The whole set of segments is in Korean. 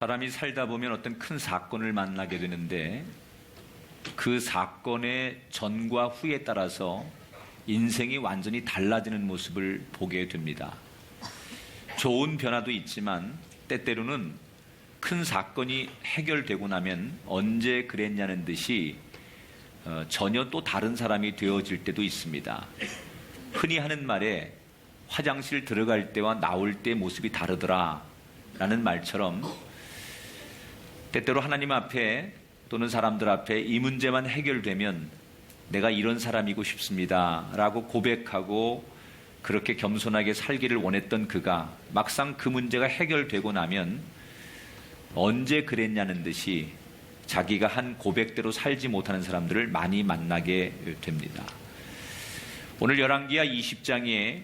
사람이 살다 보면 어떤 큰 사건을 만나게 되는데 그 사건의 전과 후에 따라서 인생이 완전히 달라지는 모습을 보게 됩니다. 좋은 변화도 있지만 때때로는 큰 사건이 해결되고 나면 언제 그랬냐는 듯이 전혀 또 다른 사람이 되어질 때도 있습니다. 흔히 하는 말에 화장실 들어갈 때와 나올 때 모습이 다르더라 라는 말처럼 때때로 하나님 앞에 또는 사람들 앞에 이 문제만 해결되면 내가 이런 사람이고 싶습니다 라고 고백하고 그렇게 겸손하게 살기를 원했던 그가 막상 그 문제가 해결되고 나면 언제 그랬냐는 듯이 자기가 한 고백대로 살지 못하는 사람들을 많이 만나게 됩니다. 오늘 열왕기하 20장에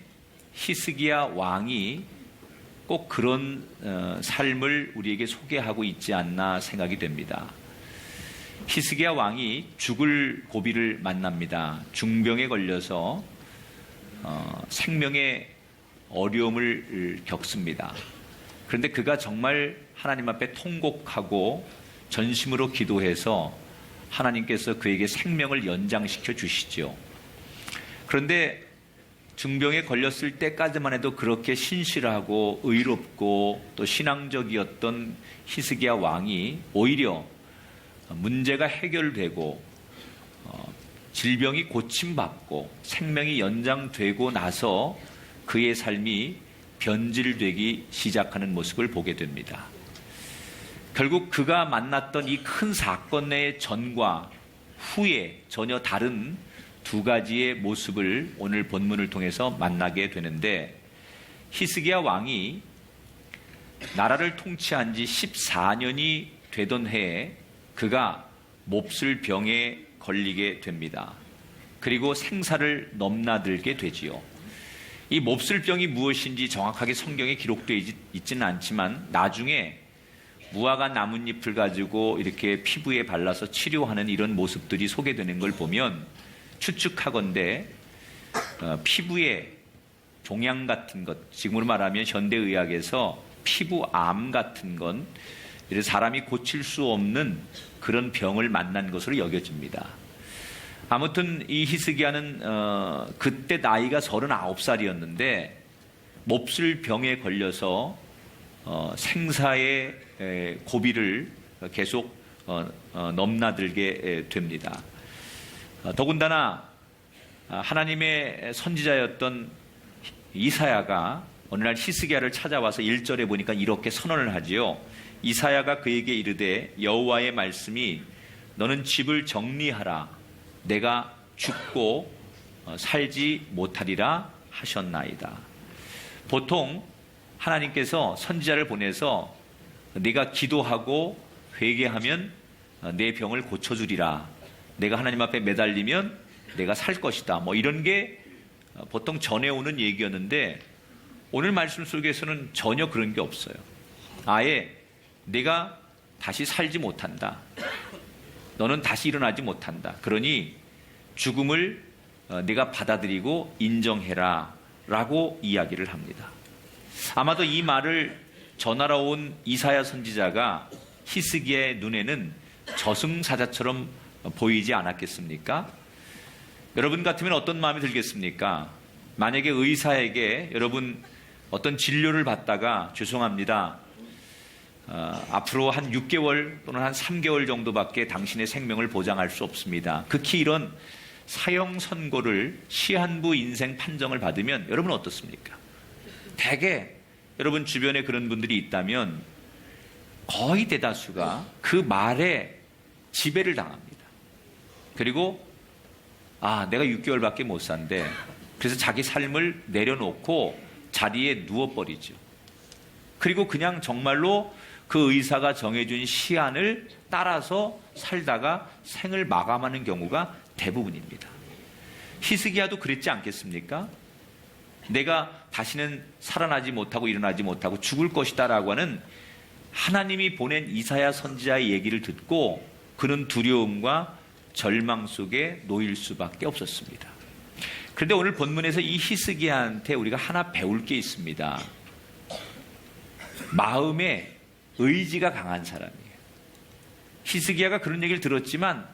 히스기야 왕이 꼭 그런 삶을 우리에게 소개하고 있지 않나 생각이 됩니다. 히스기야 왕이 죽을 고비를 만납니다. 중병에 걸려서 생명의 어려움을 겪습니다. 그런데 그가 정말 하나님 앞에 통곡하고 전심으로 기도해서 하나님께서 그에게 생명을 연장시켜 주시죠. 그런데 중병에 걸렸을 때까지만 해도 그렇게 신실하고 의롭고 또 신앙적이었던 히스기야 왕이 오히려 문제가 해결되고 질병이 고침받고 생명이 연장되고 나서 그의 삶이 변질되기 시작하는 모습을 보게 됩니다. 결국 그가 만났던 이 큰 사건의 전과 후에 전혀 다른 두 가지의 모습을 오늘 본문을 통해서 만나게 되는데, 히스기야 왕이 나라를 통치한 지 14년이 되던 해에 그가 몹쓸 병에 걸리게 됩니다. 그리고 생사를 넘나들게 되지요. 이 몹쓸 병이 무엇인지 정확하게 성경에 기록되어 있지는 않지만 나중에 무화과 나뭇잎을 가지고 이렇게 피부에 발라서 치료하는 이런 모습들이 소개되는 걸 보면 추측하건대 피부에 종양 같은 것, 지금으로 말하면 현대의학에서 피부암 같은 건 사람이 고칠 수 없는 그런 병을 만난 것으로 여겨집니다. 아무튼 이 히스기야는 그때 나이가 39살이었는데 몹쓸 병에 걸려서 생사의 고비를 계속 넘나들게 됩니다. 더군다나 하나님의 선지자였던 이사야가 어느 날 히스기야를 찾아와서 1절에 보니까 이렇게 선언을 하지요. 이사야가 그에게 이르되 여호와의 말씀이 너는 집을 정리하라 내가 죽고 살지 못하리라 하셨나이다. 보통 하나님께서 선지자를 보내서 네가 기도하고 회개하면 내 병을 고쳐주리라, 내가 하나님 앞에 매달리면 내가 살 것이다, 뭐 이런 게 보통 전해오는 얘기였는데 오늘 말씀 속에서는 전혀 그런 게 없어요. 아예 내가 다시 살지 못한다, 너는 다시 일어나지 못한다, 그러니 죽음을 네가 받아들이고 인정해라 라고 이야기를 합니다. 아마도 이 말을 전하러 온 이사야 선지자가 히스기야의 눈에는 저승사자처럼 보이지 않았겠습니까? 여러분 같으면 어떤 마음이 들겠습니까? 만약에 의사에게 여러분 어떤 진료를 받다가 죄송합니다, 앞으로 한 6개월 또는 한 3개월 정도밖에 당신의 생명을 보장할 수 없습니다, 극히 이런 사형 선고를 시한부 인생 판정을 받으면 여러분 어떻습니까? 대개 여러분 주변에 그런 분들이 있다면 거의 대다수가 그 말에 지배를 당합니다. 그리고 내가 6개월밖에 못 산대, 그래서 자기 삶을 내려놓고 자리에 누워버리죠. 그리고 그냥 정말로 그 의사가 정해준 시한을 따라서 살다가 생을 마감하는 경우가 대부분입니다. 히스기야도 그랬지 않겠습니까? 내가 다시는 살아나지 못하고 일어나지 못하고 죽을 것이다 라고 하는 하나님이 보낸 이사야 선지자의 얘기를 듣고 그는 두려움과 절망 속에 놓일 수밖에 없었습니다. 그런데 오늘 본문에서 이 히스기야한테 우리가 하나 배울 게 있습니다. 마음에 의지가 강한 사람이에요. 히스기야가 그런 얘기를 들었지만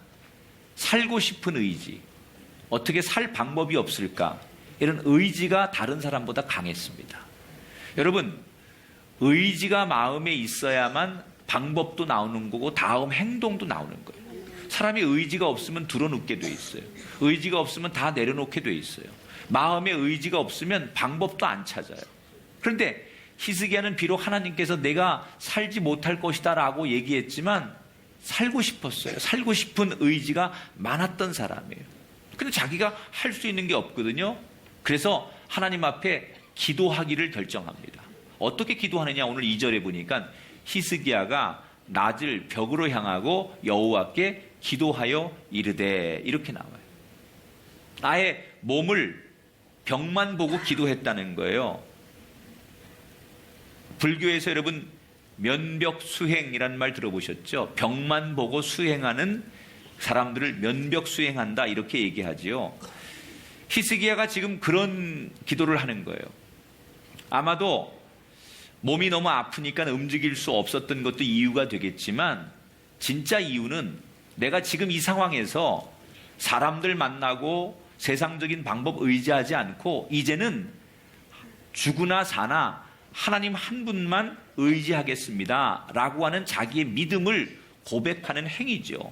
살고 싶은 의지, 어떻게 살 방법이 없을까? 이런 의지가 다른 사람보다 강했습니다. 여러분, 의지가 마음에 있어야만 방법도 나오는 거고 다음 행동도 나오는 거예요. 사람이 의지가 없으면 들어눕게 돼 있어요. 의지가 없으면 다 내려놓게 돼 있어요. 마음에 의지가 없으면 방법도 안 찾아요. 그런데 히스기야는 비록 하나님께서 내가 살지 못할 것이다 라고 얘기했지만 살고 싶었어요. 살고 싶은 의지가 많았던 사람이에요. 근데 자기가 할 수 있는 게 없거든요. 그래서 하나님 앞에 기도하기를 결정합니다. 어떻게 기도하느냐, 오늘 2절에 보니까 히스기야가 낯을 벽으로 향하고 여호와께 기도하여 이르되, 이렇게 나와요. 아예 몸을 벽만 보고 기도했다는 거예요. 불교에서 여러분 면벽수행이라는 말 들어보셨죠? 벽만 보고 수행하는 사람들을 면벽수행한다, 이렇게 얘기하지요. 히스기야가 지금 그런 기도를 하는 거예요. 아마도 몸이 너무 아프니까 움직일 수 없었던 것도 이유가 되겠지만, 진짜 이유는 내가 지금 이 상황에서 사람들 만나고 세상적인 방법 의지하지 않고 이제는 죽으나 사나 하나님 한 분만 의지하겠습니다 라고 하는 자기의 믿음을 고백하는 행위죠.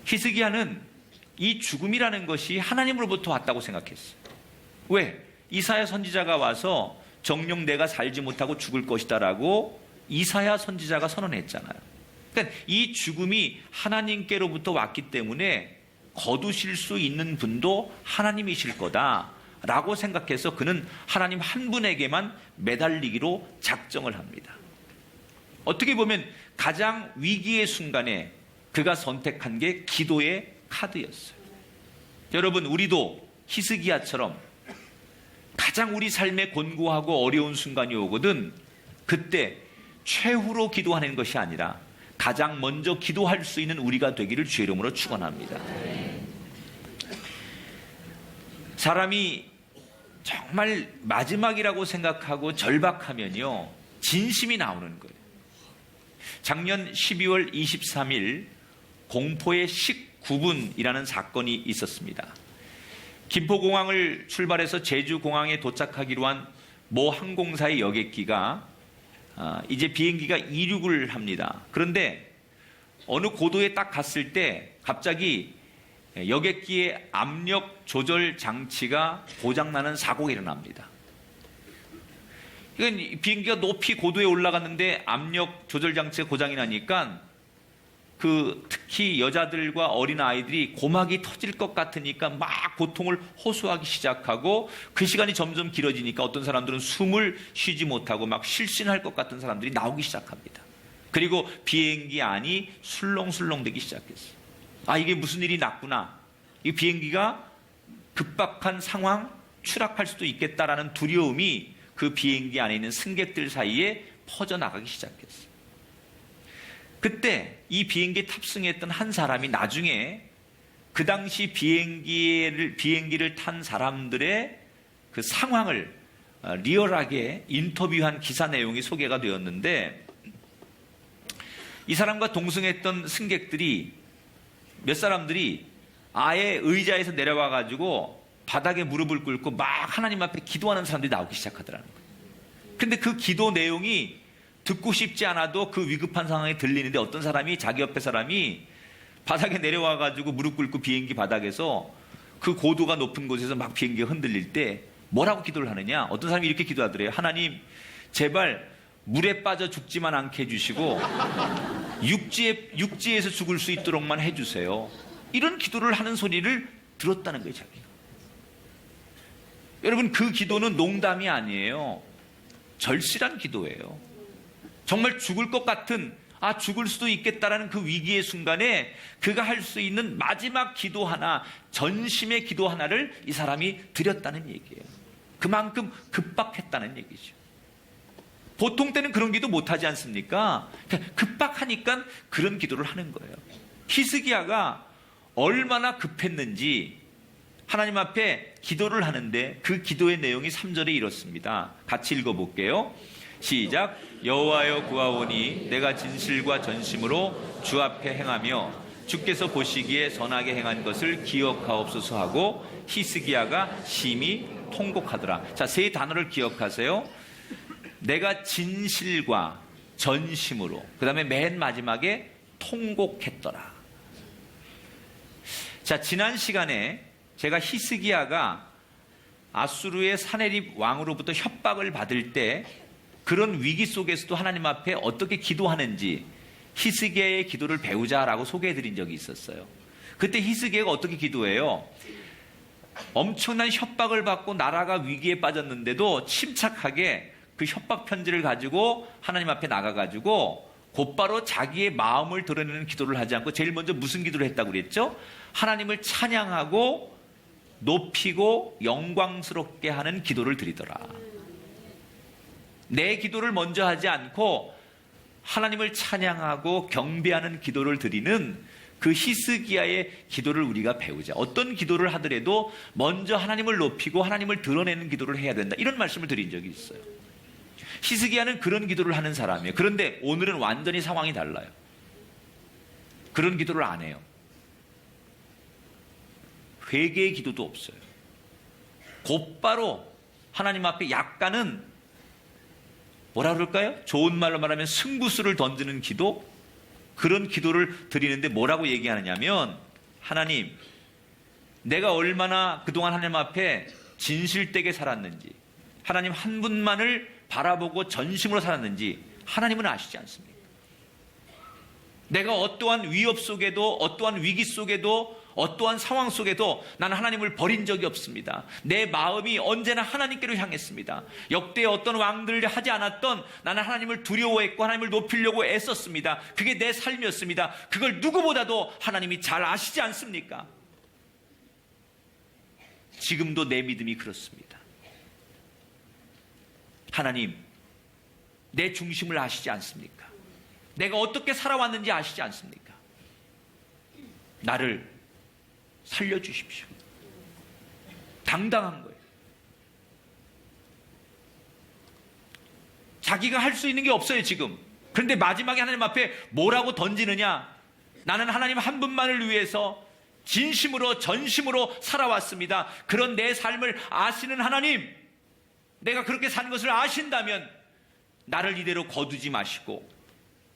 히스기야는 이 죽음이라는 것이 하나님으로부터 왔다고 생각했어요. 왜? 이사야 선지자가 와서 정녕 내가 살지 못하고 죽을 것이다 라고 이사야 선지자가 선언했잖아요. 그러니까 이 죽음이 하나님께로부터 왔기 때문에 거두실 수 있는 분도 하나님이실 거다 라고 생각해서 그는 하나님 한 분에게만 매달리기로 작정을 합니다. 어떻게 보면 가장 위기의 순간에 그가 선택한 게 기도의 카드였어요. 여러분, 우리도 히스기야처럼 가장 우리 삶에 곤고하고 어려운 순간이 오거든 그때 최후로 기도하는 것이 아니라 가장 먼저 기도할 수 있는 우리가 되기를 주의 이름으로 축원합니다. 사람이 정말 마지막이라고 생각하고 절박하면요, 진심이 나오는 거예요. 작년 12월 23일 공포의 19분이라는 사건이 있었습니다. 김포공항을 출발해서 제주공항에 도착하기로 한 모 항공사의 여객기가 이제 비행기가 이륙을 합니다. 그런데 어느 고도에 딱 갔을 때 갑자기 여객기의 압력 조절 장치가 고장나는 사고가 일어납니다. 이건 비행기가 높이 고도에 올라갔는데 압력 조절 장치가 고장이 나니까 특히 여자들과 어린 아이들이 고막이 터질 것 같으니까 막 고통을 호소하기 시작하고, 그 시간이 점점 길어지니까 어떤 사람들은 숨을 쉬지 못하고 막 실신할 것 같은 사람들이 나오기 시작합니다. 그리고 비행기 안이 술렁술렁되기 시작했어요. 아, 이게 무슨 일이 났구나. 이 비행기가 급박한 상황, 추락할 수도 있겠다라는 두려움이 그 비행기 안에 있는 승객들 사이에 퍼져나가기 시작했어요. 그때 이 비행기에 탑승했던 한 사람이 나중에 그 당시 비행기를 탄 사람들의 그 상황을 리얼하게 인터뷰한 기사 내용이 소개가 되었는데, 이 사람과 동승했던 승객들이 몇 사람들이 아예 의자에서 내려와 가지고 바닥에 무릎을 꿇고 막 하나님 앞에 기도하는 사람들이 나오기 시작하더라는 거예요. 근데 그 기도 내용이 듣고 싶지 않아도 그 위급한 상황에 들리는데, 어떤 사람이, 자기 옆에 사람이 바닥에 내려와 가지고 무릎 꿇고 비행기 바닥에서 그 고도가 높은 곳에서 막 비행기가 흔들릴 때 뭐라고 기도를 하느냐, 어떤 사람이 이렇게 기도하더래요. 하나님, 제발 물에 빠져 죽지만 않게 해주시고 육지에서 죽을 수 있도록만 해주세요. 이런 기도를 하는 소리를 들었다는 거예요, 자기가. 여러분, 그 기도는 농담이 아니에요. 절실한 기도예요. 정말 죽을 것 같은, 죽을 수도 있겠다라는 그 위기의 순간에 그가 할 수 있는 마지막 기도 하나, 전심의 기도 하나를 이 사람이 드렸다는 얘기예요. 그만큼 급박했다는 얘기죠. 보통 때는 그런 기도 못하지 않습니까? 급박하니까 그런 기도를 하는 거예요. 히스기야가 얼마나 급했는지 하나님 앞에 기도를 하는데, 그 기도의 내용이 3절에 이렇습니다. 같이 읽어볼게요. 시작. 여호와여 구하오니 내가 진실과 전심으로 주 앞에 행하며 주께서 보시기에 선하게 행한 것을 기억하옵소서 하고 히스기야가 심히 통곡하더라. 자, 세 단어를 기억하세요. 내가 진실과 전심으로, 그 다음에 맨 마지막에 통곡했더라. 자, 지난 시간에 제가 히스기야가 아수르의 사네립 왕으로부터 협박을 받을 때 그런 위기 속에서도 하나님 앞에 어떻게 기도하는지 히스기야의 기도를 배우자라고 소개해드린 적이 있었어요. 그때 히스기야가 어떻게 기도해요? 엄청난 협박을 받고 나라가 위기에 빠졌는데도 침착하게 그 협박 편지를 가지고 하나님 앞에 나가가지고 곧바로 자기의 마음을 드러내는 기도를 하지 않고 제일 먼저 무슨 기도를 했다고 그랬죠? 하나님을 찬양하고 높이고 영광스럽게 하는 기도를 드리더라. 내 기도를 먼저 하지 않고 하나님을 찬양하고 경배하는 기도를 드리는 그 히스기야의 기도를 우리가 배우자. 어떤 기도를 하더라도 먼저 하나님을 높이고 하나님을 드러내는 기도를 해야 된다. 이런 말씀을 드린 적이 있어요. 히스기야는 그런 기도를 하는 사람이에요. 그런데 오늘은 완전히 상황이 달라요. 그런 기도를 안 해요. 회개의 기도도 없어요. 곧바로 하나님 앞에 약간은 뭐라 그럴까요? 좋은 말로 말하면 승부수를 던지는 기도? 그런 기도를 드리는데 뭐라고 얘기하느냐면, 하나님, 내가 얼마나 그동안 하나님 앞에 진실되게 살았는지, 하나님 한 분만을 바라보고 전심으로 살았는지 하나님은 아시지 않습니까? 내가 어떠한 위협 속에도, 어떠한 위기 속에도, 어떠한 상황 속에도 나는 하나님을 버린 적이 없습니다. 내 마음이 언제나 하나님께로 향했습니다. 역대 어떤 왕들 하지 않았던, 나는 하나님을 두려워했고 하나님을 높이려고 애썼습니다. 그게 내 삶이었습니다. 그걸 누구보다도 하나님이 잘 아시지 않습니까? 지금도 내 믿음이 그렇습니다. 하나님, 내 중심을 아시지 않습니까? 내가 어떻게 살아왔는지 아시지 않습니까? 나를 살려주십시오. 당당한 거예요. 자기가 할 수 있는 게 없어요, 지금. 그런데 마지막에 하나님 앞에 뭐라고 던지느냐? 나는 하나님 한 분만을 위해서 진심으로 전심으로 살아왔습니다. 그런 내 삶을 아시는 하나님, 내가 그렇게 산 것을 아신다면 나를 이대로 거두지 마시고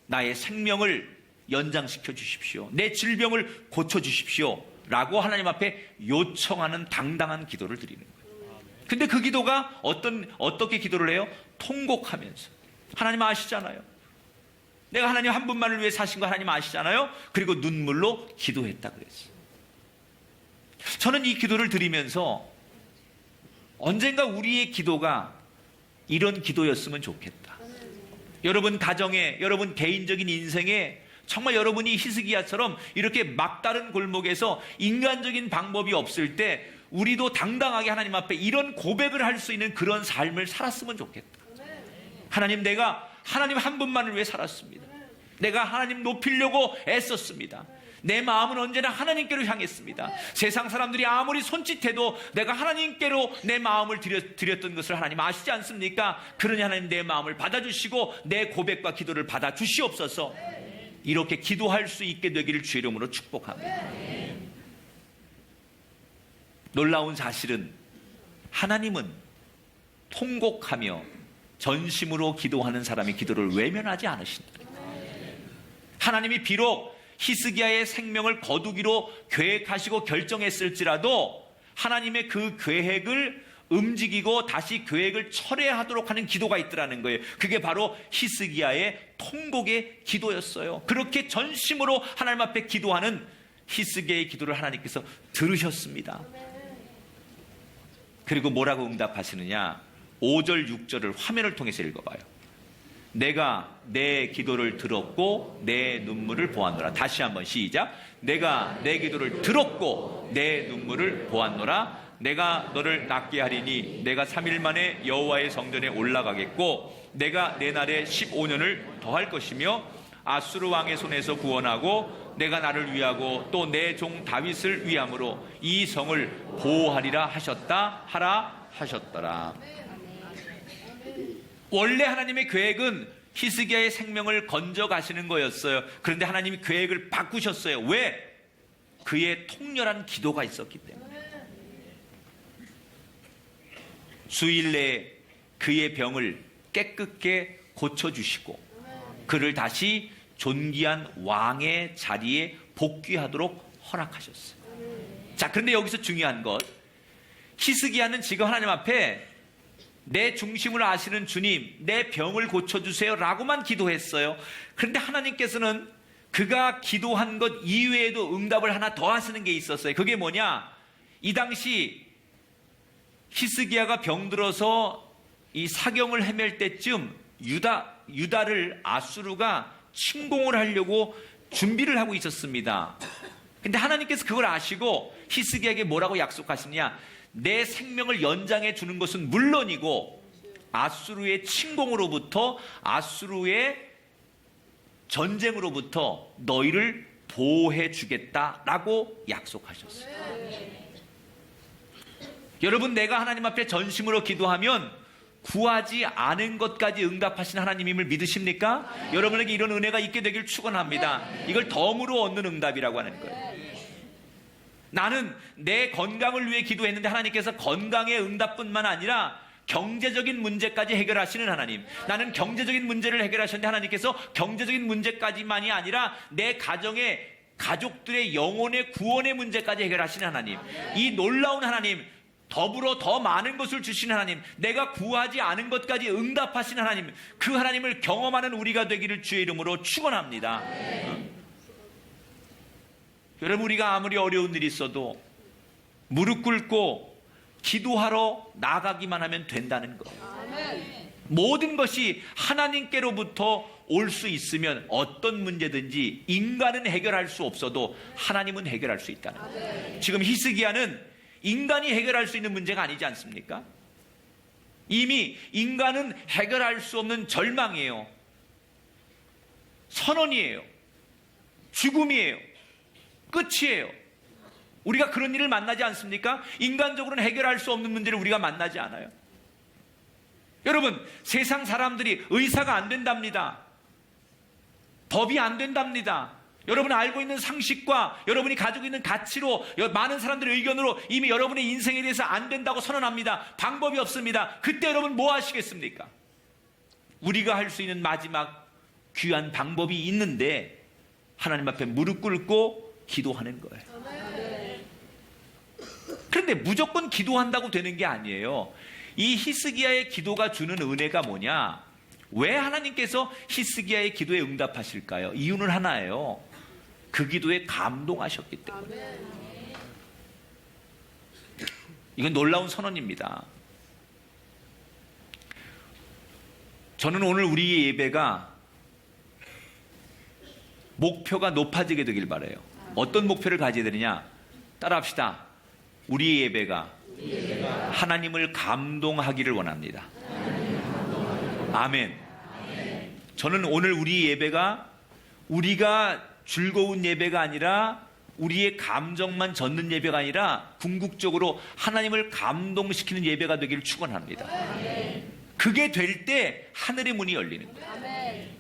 나의 생명을 연장시켜 주십시오. 내 질병을 고쳐 주십시오. 라고 하나님 앞에 요청하는 당당한 기도를 드리는 거예요. 근데 그 기도가 어떻게 기도를 해요? 통곡하면서. 하나님 아시잖아요. 내가 하나님 한 분만을 위해 사신 거 하나님 아시잖아요. 그리고 눈물로 기도했다 그랬어요. 저는 이 기도를 드리면서 언젠가 우리의 기도가 이런 기도였으면 좋겠다. 여러분 가정에, 여러분 개인적인 인생에 정말 여러분이 히스기야처럼 이렇게 막다른 골목에서 인간적인 방법이 없을 때 우리도 당당하게 하나님 앞에 이런 고백을 할 수 있는 그런 삶을 살았으면 좋겠다. 하나님, 내가 하나님 한 분만을 위해 살았습니다. 내가 하나님 높이려고 애썼습니다. 내 마음은 언제나 하나님께로 향했습니다. 세상 사람들이 아무리 손짓해도 내가 하나님께로 내 마음을 드렸던 것을 하나님 아시지 않습니까? 그러니 하나님 내 마음을 받아주시고 내 고백과 기도를 받아주시옵소서. 이렇게 기도할 수 있게 되기를 주의 이름으로 축복합니다. 놀라운 사실은 하나님은 통곡하며 전심으로 기도하는 사람의 기도를 외면하지 않으신다. 하나님이 비록 히스기야의 생명을 거두기로 계획하시고 결정했을지라도 하나님의 그 계획을 움직이고 다시 계획을 철회하도록 하는 기도가 있더라는 거예요. 그게 바로 히스기야의 통곡의 기도였어요. 그렇게 전심으로 하나님 앞에 기도하는 히스기야의 기도를 하나님께서 들으셨습니다. 그리고 뭐라고 응답하시느냐? 5절 6절을 화면을 통해서 읽어봐요. 내가 내 기도를 들었고 내 눈물을 보았노라. 다시 한번 시작. 내가 내 기도를 들었고 내 눈물을 보았노라. 내가 너를 낫게 하리니 내가 3일 만에 여호와의 성전에 올라가겠고 내가 내 날에 15년을 더할 것이며 아수르 왕의 손에서 구원하고 내가 나를 위하고 또 내 종 다윗을 위함으로 이 성을 보호하리라 하셨다 하라 하셨더라. 원래 하나님의 계획은 히스기야의 생명을 건져 가시는 거였어요. 그런데 하나님이 계획을 바꾸셨어요. 왜? 그의 통렬한 기도가 있었기 때문에. 수일 내에 그의 병을 깨끗게 고쳐주시고 그를 다시 존귀한 왕의 자리에 복귀하도록 허락하셨어요. 자, 그런데 여기서 중요한 것, 히스기야는 지금 하나님 앞에 내 중심을 아시는 주님, 내 병을 고쳐주세요 라고만 기도했어요. 그런데 하나님께서는 그가 기도한 것 이외에도 응답을 하나 더 하시는 게 있었어요. 그게 뭐냐? 이 당시 히스기야가 병들어서 이 사경을 헤맬 때쯤 유다를 아수르가 침공을 하려고 준비를 하고 있었습니다. 근데 하나님께서 그걸 아시고 히스기야에게 뭐라고 약속하시냐? 내 생명을 연장해 주는 것은 물론이고 아수르의 침공으로부터, 아수르의 전쟁으로부터 너희를 보호해 주겠다라고 약속하셨어요. 여러분, 내가 하나님 앞에 전심으로 기도하면 구하지 않은 것까지 응답하신 하나님임을 믿으십니까? 여러분에게 이런 은혜가 있게 되길 축원합니다. 이걸 덤으로 얻는 응답이라고 하는 거예요. 나는 내 건강을 위해 기도했는데 하나님께서 건강의 응답뿐만 아니라 경제적인 문제까지 해결하시는 하나님. 나는 경제적인 문제를 해결하셨는데 하나님께서 경제적인 문제까지만이 아니라 내 가정의 가족들의 영혼의 구원의 문제까지 해결하시는 하나님. 이 놀라운 하나님, 더불어 더 많은 것을 주시는 하나님, 내가 구하지 않은 것까지 응답하시는 하나님, 그 하나님을 경험하는 우리가 되기를 주의 이름으로 축원합니다. 여러분, 우리가 아무리 어려운 일이 있어도 무릎 꿇고 기도하러 나가기만 하면 된다는 거예요. 모든 것이 하나님께로부터 올 수 있으면 어떤 문제든지 인간은 해결할 수 없어도 하나님은 해결할 수 있다는 거예요. 지금 히스기야는 인간이 해결할 수 있는 문제가 아니지 않습니까? 이미 인간은 해결할 수 없는 절망이에요. 선언이에요. 죽음이에요. 끝이에요. 우리가 그런 일을 만나지 않습니까? 인간적으로는 해결할 수 없는 문제를 우리가 만나지 않아요. 여러분, 세상 사람들이 의사가 안 된답니다. 법이 안 된답니다. 여러분이 알고 있는 상식과 여러분이 가지고 있는 가치로 많은 사람들의 의견으로 이미 여러분의 인생에 대해서 안 된다고 선언합니다. 방법이 없습니다. 그때 여러분 뭐 하시겠습니까? 우리가 할 수 있는 마지막 귀한 방법이 있는데 하나님 앞에 무릎 꿇고 기도하는 거예요. 그런데 무조건 기도한다고 되는 게 아니에요. 이 히스기야의 기도가 주는 은혜가 뭐냐? 왜 하나님께서 히스기야의 기도에 응답하실까요? 이유는 하나예요. 그 기도에 감동하셨기 때문에. 이건 놀라운 선언입니다. 저는 오늘 우리의 예배가 목표가 높아지게 되길 바라요. 어떤 목표를 가져야 되느냐? 따라합시다. 우리의 예배가 하나님을 감동하기를 원합니다. 아멘. 저는 오늘 우리 예배가 우리가 즐거운 예배가 아니라 우리의 감정만 젖는 예배가 아니라 궁극적으로 하나님을 감동시키는 예배가 되기를 축원합니다. 그게 될 때 하늘의 문이 열리는 거예요.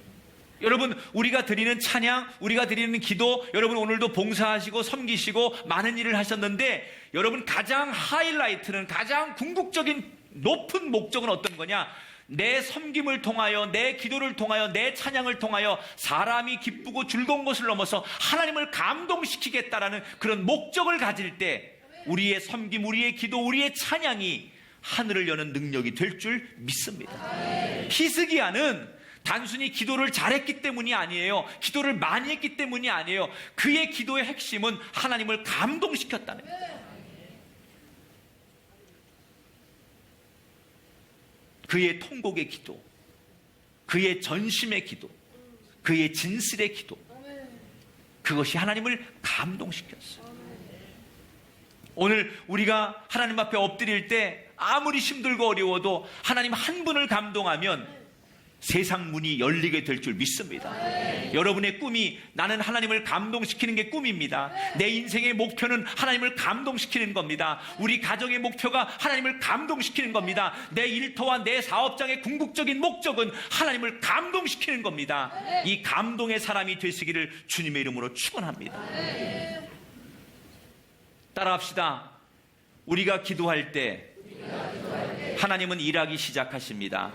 여러분, 우리가 드리는 찬양, 우리가 드리는 기도, 여러분 오늘도 봉사하시고 섬기시고 많은 일을 하셨는데 여러분 가장 하이라이트는, 가장 궁극적인 높은 목적은 어떤 거냐? 내 섬김을 통하여, 내 기도를 통하여, 내 찬양을 통하여 사람이 기쁘고 즐거운 것을 넘어서 하나님을 감동시키겠다라는 그런 목적을 가질 때 우리의 섬김, 우리의 기도, 우리의 찬양이 하늘을 여는 능력이 될 줄 믿습니다. 히스기야는 단순히 기도를 잘했기 때문이 아니에요. 기도를 많이 했기 때문이 아니에요. 그의 기도의 핵심은 하나님을 감동시켰다는 거예요. 그의 통곡의 기도, 그의 전심의 기도, 그의 진실의 기도, 그것이 하나님을 감동시켰어요. 오늘 우리가 하나님 앞에 엎드릴 때 아무리 힘들고 어려워도 하나님 한 분을 감동하면 세상 문이 열리게 될 줄 믿습니다. 여러분의 꿈이 나는 하나님을 감동시키는 게 꿈입니다. 내 인생의 목표는 하나님을 감동시키는 겁니다. 우리 가정의 목표가 하나님을 감동시키는 겁니다. 내 일터와 내 사업장의 궁극적인 목적은 하나님을 감동시키는 겁니다. 이 감동의 사람이 되시기를 주님의 이름으로 축원합니다. 따라합시다. 우리가 기도할 때 하나님은 일하기 시작하십니다.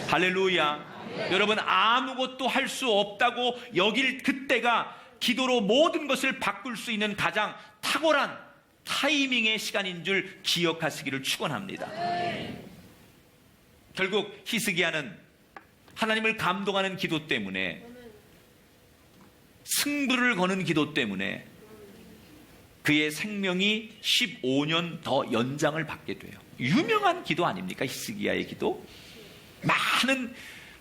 할렐루야. 여러분, 아무것도 할 수 없다고 여길 그때가 기도로 모든 것을 바꿀 수 있는 가장 탁월한 타이밍의 시간인 줄 기억하시기를 축원합니다. 결국 히스기야는 하나님을 감동하는 기도 때문에, 승부를 거는 기도 때문에 그의 생명이 15년 더 연장을 받게 돼요. 유명한 기도 아닙니까? 히스기야의 기도. 많은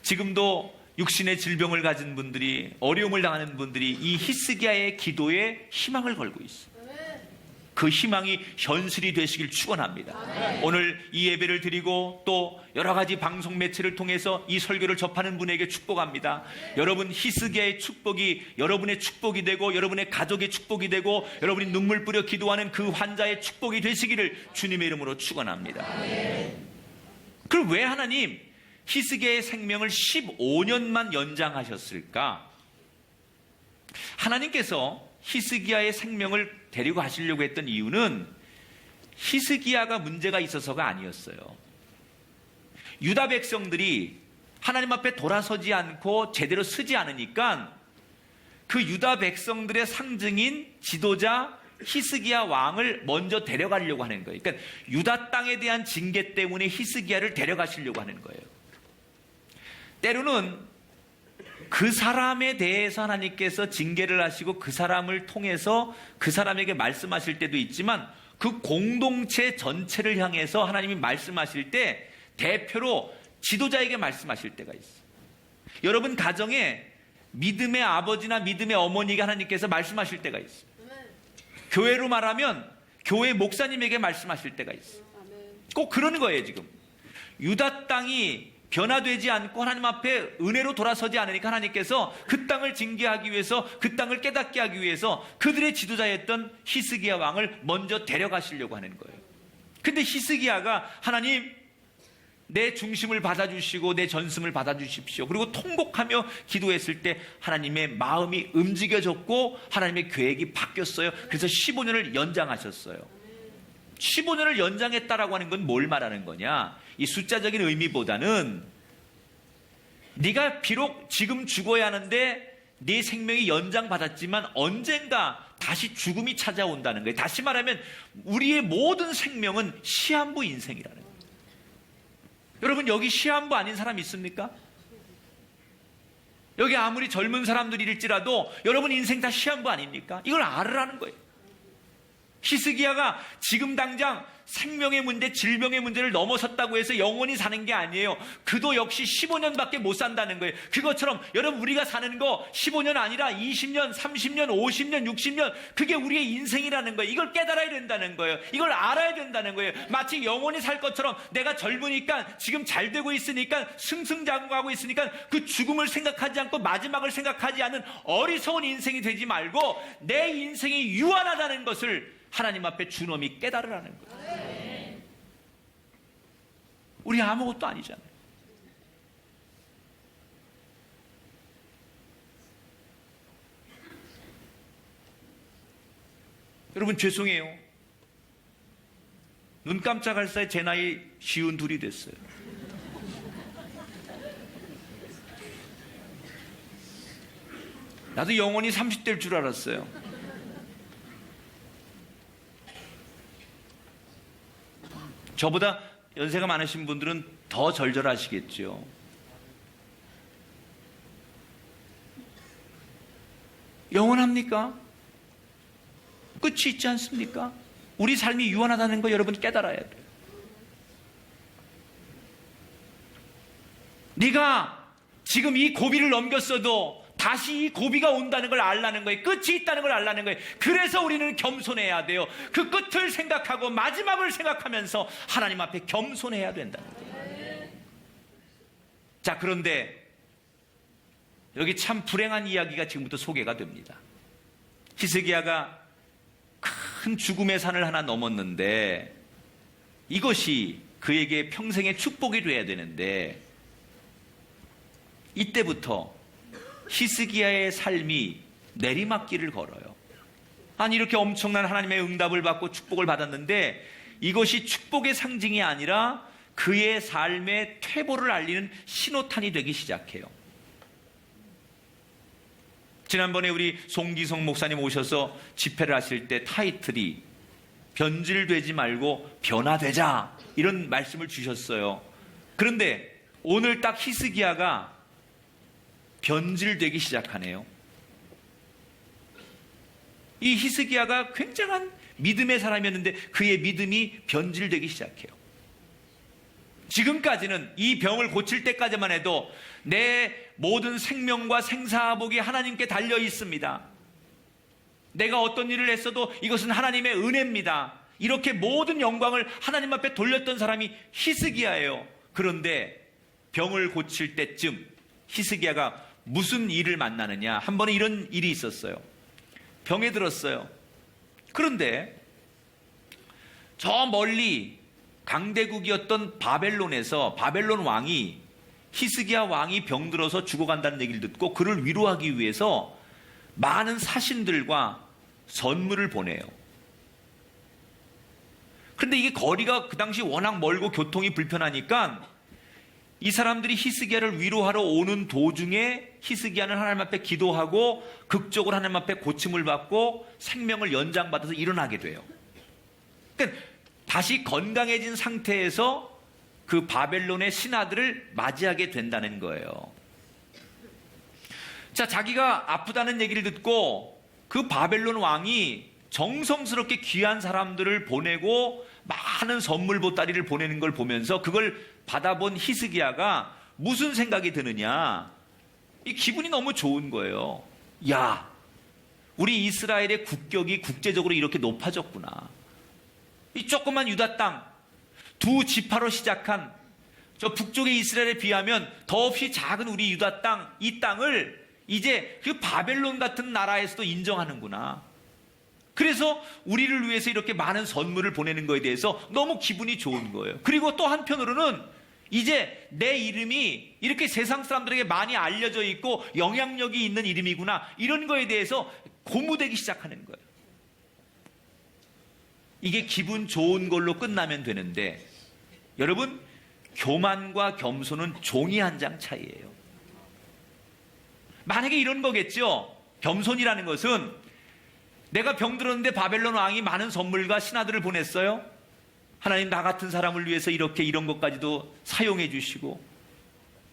지금도 육신의 질병을 가진 분들이, 어려움을 당하는 분들이 이 히스기야의 기도에 희망을 걸고 있어요. 그 희망이 현실이 되시길 축원합니다. 오늘 이 예배를 드리고 또 여러 가지 방송 매체를 통해서 이 설교를 접하는 분에게 축복합니다. 여러분, 히스기야의 축복이 여러분의 축복이 되고, 여러분의 가족의 축복이 되고, 여러분이 눈물 뿌려 기도하는 그 환자의 축복이 되시기를 주님의 이름으로 축원합니다. 그럼 왜 하나님 히스기야의 생명을 15년만 연장하셨을까? 하나님께서 히스기야의 생명을 데리고 가시려고 했던 이유는 히스기야가 문제가 있어서가 아니었어요. 유다 백성들이 하나님 앞에 돌아서지 않고 제대로 서지 않으니까 그 유다 백성들의 상징인 지도자 히스기야 왕을 먼저 데려가려고 하는 거예요. 그러니까 유다 땅에 대한 징계 때문에 히스기야를 데려가시려고 하는 거예요. 때로는 그 사람에 대해서 하나님께서 징계를 하시고 그 사람을 통해서 그 사람에게 말씀하실 때도 있지만, 그 공동체 전체를 향해서 하나님이 말씀하실 때 대표로 지도자에게 말씀하실 때가 있어요. 여러분 가정에 믿음의 아버지나 믿음의 어머니가 하나님께서 말씀하실 때가 있어요. 교회로 말하면 교회 목사님에게 말씀하실 때가 있어요. 꼭 그런 거예요. 지금 유다 땅이 변화되지 않고 하나님 앞에 은혜로 돌아서지 않으니까 하나님께서 그 땅을 징계하기 위해서, 그 땅을 깨닫게 하기 위해서 그들의 지도자였던 히스기야 왕을 먼저 데려가시려고 하는 거예요. 근데 히스기야가 하나님, 내 중심을 받아주시고 내 전승을 받아주십시오, 그리고 통곡하며 기도했을 때 하나님의 마음이 움직여졌고 하나님의 계획이 바뀌었어요. 그래서 15년을 연장하셨어요. 15년을 연장했다라고 하는 건 뭘 말하는 거냐? 이 숫자적인 의미보다는 네가 비록 지금 죽어야 하는데 네 생명이 연장받았지만 언젠가 다시 죽음이 찾아온다는 거예요. 다시 말하면 우리의 모든 생명은 시한부 인생이라는 거예요. 여러분, 여기 시한부 아닌 사람 있습니까? 여기 아무리 젊은 사람들일지라도 여러분 인생 다 시한부 아닙니까? 이걸 알으라는 거예요. 히스기야가 지금 당장 생명의 문제, 질병의 문제를 넘어섰다고 해서 영원히 사는 게 아니에요. 그도 역시 15년밖에 못 산다는 거예요. 그것처럼 여러분, 우리가 사는 거 15년 아니라 20년, 30년, 50년, 60년, 그게 우리의 인생이라는 거예요. 이걸 깨달아야 된다는 거예요. 이걸 알아야 된다는 거예요. 마치 영원히 살 것처럼 내가 젊으니까, 지금 잘 되고 있으니까, 승승장구하고 있으니까 그 죽음을 생각하지 않고 마지막을 생각하지 않은 어리석은 인생이 되지 말고 내 인생이 유한하다는 것을 하나님 앞에 주놈이 깨달으라는 거예요. 우리 아무것도 아니잖아요. 여러분, 죄송해요. 눈 깜짝할 사이 제 나이 52이 됐어요. 나도 영원히 30대일 줄 알았어요. 저보다 연세가 많으신 분들은 더 절절하시겠죠. 영원합니까? 끝이 있지 않습니까? 우리 삶이 유한하다는 거 여러분 깨달아야 돼요. 네가 지금 이 고비를 넘겼어도 다시 이 고비가 온다는 걸 알라는 거예요. 끝이 있다는 걸 알라는 거예요. 그래서 우리는 겸손해야 돼요. 그 끝을 생각하고 마지막을 생각하면서 하나님 앞에 겸손해야 된다는 거예요. 자, 그런데 여기 참 불행한 이야기가 지금부터 소개가 됩니다. 히스기야가 큰 죽음의 산을 하나 넘었는데 이것이 그에게 평생의 축복이 돼야 되는데 이때부터 히스기야의 삶이 내리막길을 걸어요. 아니, 이렇게 엄청난 하나님의 응답을 받고 축복을 받았는데 이것이 축복의 상징이 아니라 그의 삶의 퇴보를 알리는 신호탄이 되기 시작해요. 지난번에 우리 송기성 목사님 오셔서 집회를 하실 때 타이틀이 변질되지 말고 변화되자, 이런 말씀을 주셨어요. 그런데 오늘 딱 히스기야가 변질되기 시작하네요. 이 히스기야가 굉장한 믿음의 사람이었는데 그의 믿음이 변질되기 시작해요. 지금까지는 이 병을 고칠 때까지만 해도 내 모든 생명과 생사복이 하나님께 달려 있습니다. 내가 어떤 일을 했어도 이것은 하나님의 은혜입니다. 이렇게 모든 영광을 하나님 앞에 돌렸던 사람이 히스기야예요. 그런데 병을 고칠 때쯤 히스기야가 무슨 일을 만나느냐. 한 번에 이런 일이 있었어요. 병에 들었어요. 그런데 저 멀리 강대국이었던 바벨론에서 바벨론 왕이 히스기야 왕이 병들어서 죽어간다는 얘기를 듣고 그를 위로하기 위해서 많은 사신들과 선물을 보내요. 그런데 이게 거리가 그 당시 워낙 멀고 교통이 불편하니까 이 사람들이 히스기야를 위로하러 오는 도중에 히스기야는 하나님 앞에 기도하고 극적으로 하나님 앞에 고침을 받고 생명을 연장받아서 일어나게 돼요. 그러니까 다시 건강해진 상태에서 그 바벨론의 신하들을 맞이하게 된다는 거예요. 자, 자기가 아프다는 얘기를 듣고 그 바벨론 왕이 정성스럽게 귀한 사람들을 보내고 많은 선물 보따리를 보내는 걸 보면서 그걸 받아본 히스기야가 무슨 생각이 드느냐. 이 기분이 너무 좋은 거예요. 야, 우리 이스라엘의 국격이 국제적으로 이렇게 높아졌구나. 이 조그만 유다 땅, 두 지파로 시작한 저 북쪽의 이스라엘에 비하면 더없이 작은 우리 유다 땅, 이 땅을 이제 그 바벨론 같은 나라에서도 인정하는구나. 그래서 우리를 위해서 이렇게 많은 선물을 보내는 거에 대해서 너무 기분이 좋은 거예요. 그리고 또 한편으로는 이제 내 이름이 이렇게 세상 사람들에게 많이 알려져 있고 영향력이 있는 이름이구나, 이런 거에 대해서 고무되기 시작하는 거예요. 이게 기분 좋은 걸로 끝나면 되는데 여러분, 교만과 겸손은 종이 한 장 차이예요. 만약에 이런 거겠죠. 겸손이라는 것은 내가 병들었는데 바벨론 왕이 많은 선물과 신하들을 보냈어요. 하나님, 나 같은 사람을 위해서 이렇게 이런 것까지도 사용해 주시고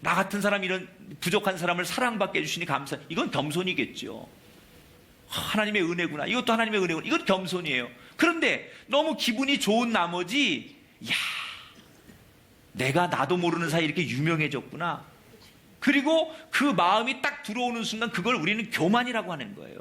나 같은 사람, 이런 부족한 사람을 사랑받게 해주시니 감사. 이건 겸손이겠죠. 하나님의 은혜구나. 이것도 하나님의 은혜구나. 이건 겸손이에요. 그런데 너무 기분이 좋은 나머지, 야, 내가 나도 모르는 사이에 이렇게 유명해졌구나. 그리고 그 마음이 딱 들어오는 순간 그걸 우리는 교만이라고 하는 거예요.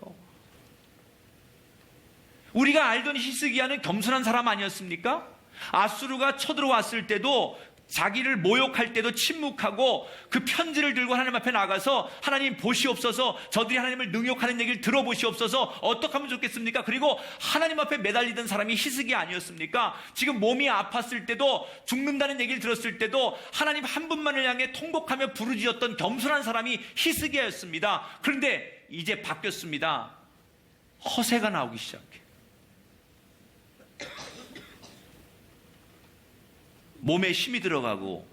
우리가 알던 히스기야는 겸손한 사람 아니었습니까? 아수르가 쳐들어왔을 때도 자기를 모욕할 때도 침묵하고 그 편지를 들고 하나님 앞에 나가서 하나님 보시옵소서, 저들이 하나님을 능욕하는 얘기를 들어보시옵소서, 어떻게 하면 좋겠습니까? 그리고 하나님 앞에 매달리던 사람이 히스기야 아니었습니까? 지금 몸이 아팠을 때도, 죽는다는 얘기를 들었을 때도 하나님 한 분만을 향해 통곡하며 부르짖었던 겸손한 사람이 히스기야였습니다. 그런데 이제 바뀌었습니다. 허세가 나오기 시작해. 몸에 힘이 들어가고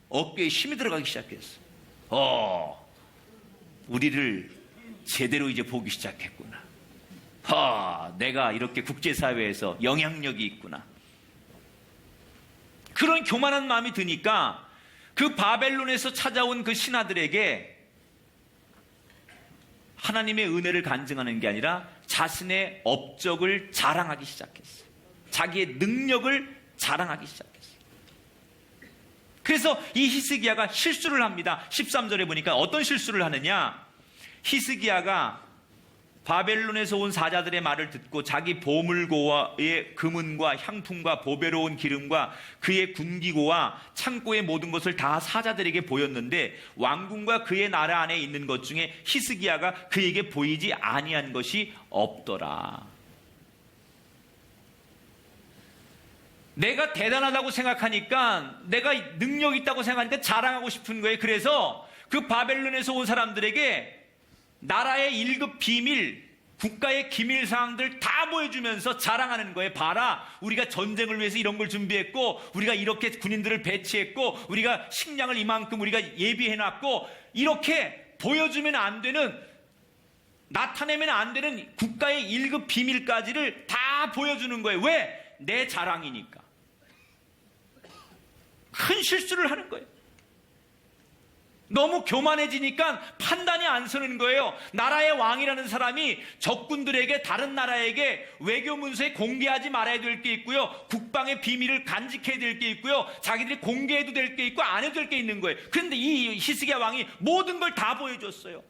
어깨에 힘이 들어가기 시작했어. 우리를 제대로 이제 보기 시작했구나. 내가 이렇게 국제사회에서 영향력이 있구나. 그런 교만한 마음이 드니까 그 바벨론에서 찾아온 그 신하들에게 하나님의 은혜를 간증하는 게 아니라 자신의 업적을 자랑하기 시작했어요. 자기의 능력을 자랑하기 시작했어요. 그래서 이 히스기야가 실수를 합니다. 13절에 보니까 어떤 실수를 하느냐. 히스기야가 바벨론에서 온 사자들의 말을 듣고 자기 보물고의 금은과 향품과 보배로운 기름과 그의 군기고와 창고의 모든 것을 다 사자들에게 보였는데 왕궁과 그의 나라 안에 있는 것 중에 히스기야가 그에게 보이지 아니한 것이 없더라. 내가 대단하다고 생각하니까, 내가 능력 있다고 생각하니까 자랑하고 싶은 거예요. 그래서 그 바벨론에서 온 사람들에게 나라의 1급 비밀, 국가의 기밀 사항들 다 보여주면서 자랑하는 거예요. 봐라, 우리가 전쟁을 위해서 이런 걸 준비했고, 우리가 이렇게 군인들을 배치했고, 우리가 식량을 이만큼 우리가 예비해놨고, 이렇게 보여주면 안 되는, 나타내면 안 되는 국가의 1급 비밀까지를 다 보여주는 거예요. 왜? 내 자랑이니까. 큰 실수를 하는 거예요. 너무 교만해지니까 판단이 안 서는 거예요. 나라의 왕이라는 사람이 적군들에게, 다른 나라에게 외교 문서에 공개하지 말아야 될 게 있고요, 국방의 비밀을 간직해야 될 게 있고요, 자기들이 공개해도 될 게 있고 안 해도 될 게 있는 거예요. 그런데 이 히스기야 왕이 모든 걸 다 보여줬어요.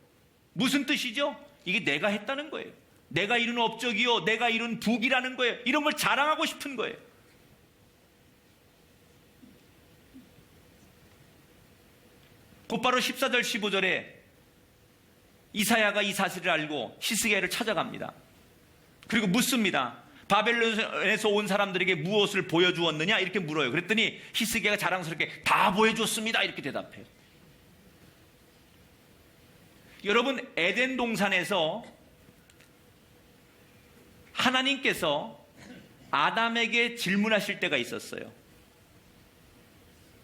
무슨 뜻이죠? 이게 내가 했다는 거예요. 내가 이룬 업적이요, 내가 이룬 부귀라는 거예요. 이런 걸 자랑하고 싶은 거예요. 곧바로 14절 15절에 이사야가 이 사실을 알고 히스기야를 찾아갑니다. 그리고 묻습니다. 바벨론에서 온 사람들에게 무엇을 보여주었느냐? 이렇게 물어요. 그랬더니 히스기야가 자랑스럽게 다 보여줬습니다. 이렇게 대답해요. 여러분, 에덴 동산에서 하나님께서 아담에게 질문하실 때가 있었어요.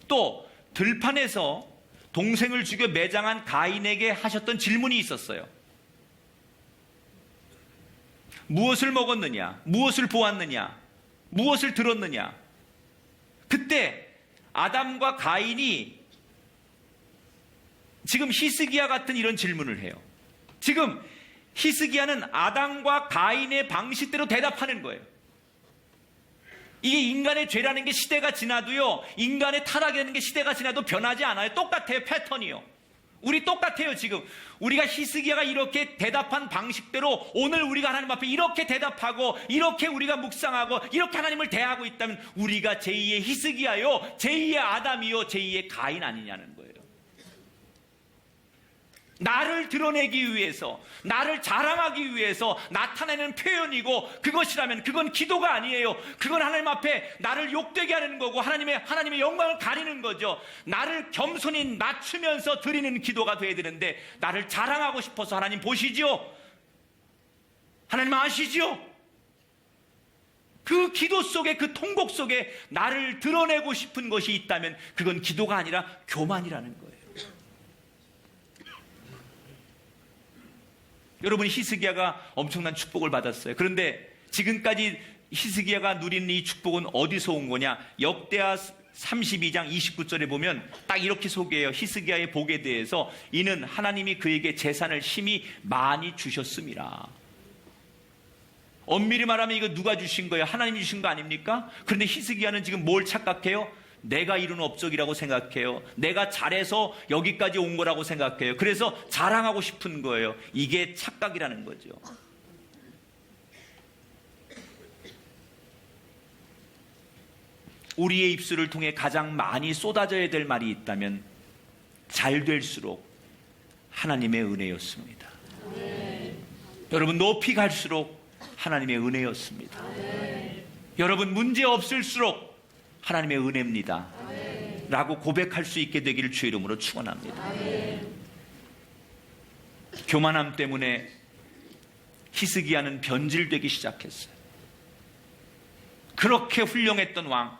또 들판에서 동생을 죽여 매장한 가인에게 하셨던 질문이 있었어요. 무엇을 먹었느냐? 무엇을 보았느냐? 무엇을 들었느냐? 그때 아담과 가인이 지금 히스기야 같은 이런 질문을 해요. 지금 히스기야는 아담과 가인의 방식대로 대답하는 거예요. 이게 인간의 죄라는 게 시대가 지나도요, 인간의 타락이라는 게 시대가 지나도 변하지 않아요. 똑같아요. 패턴이요. 우리 똑같아요. 지금 우리가 히스기야가 이렇게 대답한 방식대로 오늘 우리가 하나님 앞에 이렇게 대답하고, 이렇게 우리가 묵상하고, 이렇게 하나님을 대하고 있다면 우리가 제2의 히스기야요, 제2의 아담이요, 제2의 가인 아니냐는 거예요. 나를 드러내기 위해서, 나를 자랑하기 위해서 나타내는 표현이고, 그것이라면 그건 기도가 아니에요. 그건 하나님 앞에 나를 욕되게 하는 거고, 하나님의 영광을 가리는 거죠. 나를 겸손히 낮추면서 드리는 기도가 돼야 되는데, 나를 자랑하고 싶어서 하나님 보시지요? 하나님 아시지요? 그 기도 속에, 그 통곡 속에 나를 드러내고 싶은 것이 있다면 그건 기도가 아니라 교만이라는 거예요. 여러분, 히스기야가 엄청난 축복을 받았어요. 그런데 지금까지 히스기야가 누리는 이 축복은 어디서 온 거냐? 역대하 32장 29절에 보면 딱 이렇게 소개해요. 히스기야의 복에 대해서. 이는 하나님이 그에게 재산을 심히 많이 주셨음이라. 엄밀히 말하면 이거 누가 주신 거예요? 하나님이 주신 거 아닙니까? 그런데 히스기야는 지금 뭘 착각해요? 내가 이룬 업적이라고 생각해요. 내가 잘해서 여기까지 온 거라고 생각해요. 그래서 자랑하고 싶은 거예요. 이게 착각이라는 거죠. 우리의 입술을 통해 가장 많이 쏟아져야 될 말이 있다면 잘 될수록 하나님의 은혜였습니다. 여러분, 높이 갈수록 하나님의 은혜였습니다. 여러분, 문제 없을수록 하나님의 은혜입니다. 라고 고백할 수 있게 되기를 주의 이름으로 축원합니다. 교만함 때문에 히스기야는 변질되기 시작했어요. 그렇게 훌륭했던 왕,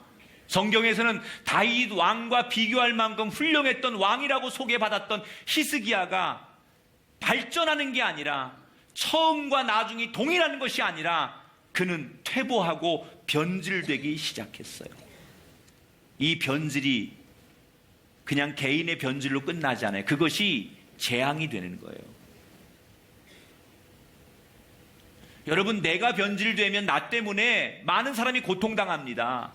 성경에서는 다윗 왕과 비교할 만큼 훌륭했던 왕이라고 소개받았던 히스기야가 발전하는 게 아니라, 처음과 나중이 동일한 것이 아니라 그는 퇴보하고 변질되기 시작했어요. 이 변질이 그냥 개인의 변질로 끝나지 않아요. 그것이 재앙이 되는 거예요. 여러분, 내가 변질되면 나 때문에 많은 사람이 고통당합니다.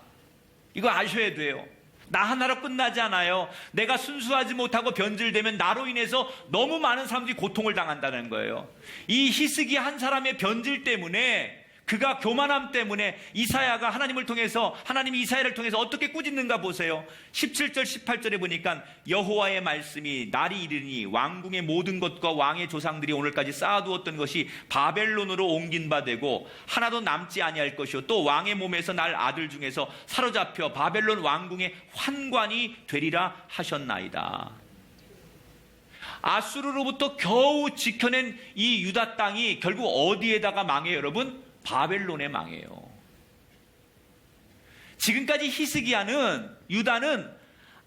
이거 아셔야 돼요. 나 하나로 끝나지 않아요. 내가 순수하지 못하고 변질되면 나로 인해서 너무 많은 사람들이 고통을 당한다는 거예요. 이 히스기야 한 사람의 변질 때문에, 그가 교만함 때문에 이사야가 하나님을 통해서, 하나님이 이사야를 통해서 어떻게 꾸짖는가 보세요. 17절 18절에 보니까 여호와의 말씀이 날이 이르니 왕궁의 모든 것과 왕의 조상들이 오늘까지 쌓아두었던 것이 바벨론으로 옮긴 바 되고 하나도 남지 아니할 것이요 또 왕의 몸에서 날 아들 중에서 사로잡혀 바벨론 왕궁의 환관이 되리라 하셨나이다. 아수르로부터 겨우 지켜낸 이 유다 땅이 결국 어디에다가 망해요, 여러분? 바벨론에 망해요. 지금까지 히스기야는, 유다는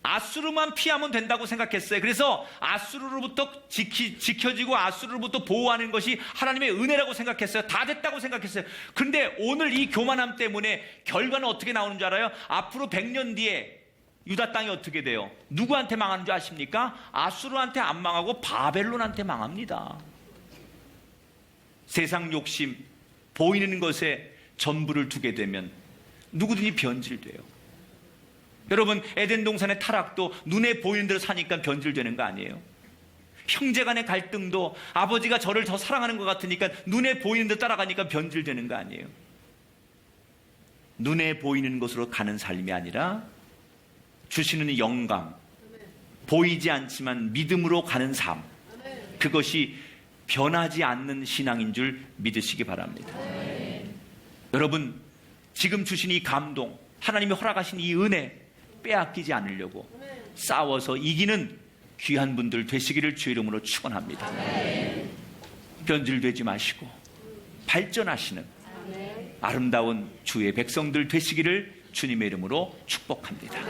아수르만 피하면 된다고 생각했어요. 그래서 아수르로부터 지켜지고 아수르로부터 보호하는 것이 하나님의 은혜라고 생각했어요. 다 됐다고 생각했어요. 그런데 오늘 이 교만함 때문에 결과는 어떻게 나오는 줄 알아요? 앞으로 100년 뒤에 유다 땅이 어떻게 돼요? 누구한테 망하는 줄 아십니까? 아수르한테 안 망하고 바벨론한테 망합니다. 세상 욕심, 보이는 것에 전부를 두게 되면 누구든지 변질돼요. 여러분, 에덴 동산의 타락도 눈에 보이는 대로 사니까 변질되는 거 아니에요? 형제 간의 갈등도 아버지가 저를 더 사랑하는 것 같으니까 눈에 보이는 대로 따라가니까 변질되는 거 아니에요? 눈에 보이는 것으로 가는 삶이 아니라 주시는 영감, 보이지 않지만 믿음으로 가는 삶, 그것이 변하지 않는 신앙인 줄 믿으시기 바랍니다. 여러분, 지금 주신 이 감동, 하나님이 허락하신 이 은혜 빼앗기지 않으려고 싸워서 이기는 귀한 분들 되시기를 주의 이름으로 축원합니다. 변질되지 마시고 발전하시는 아름다운 주의 백성들 되시기를 주님의 이름으로 축복합니다.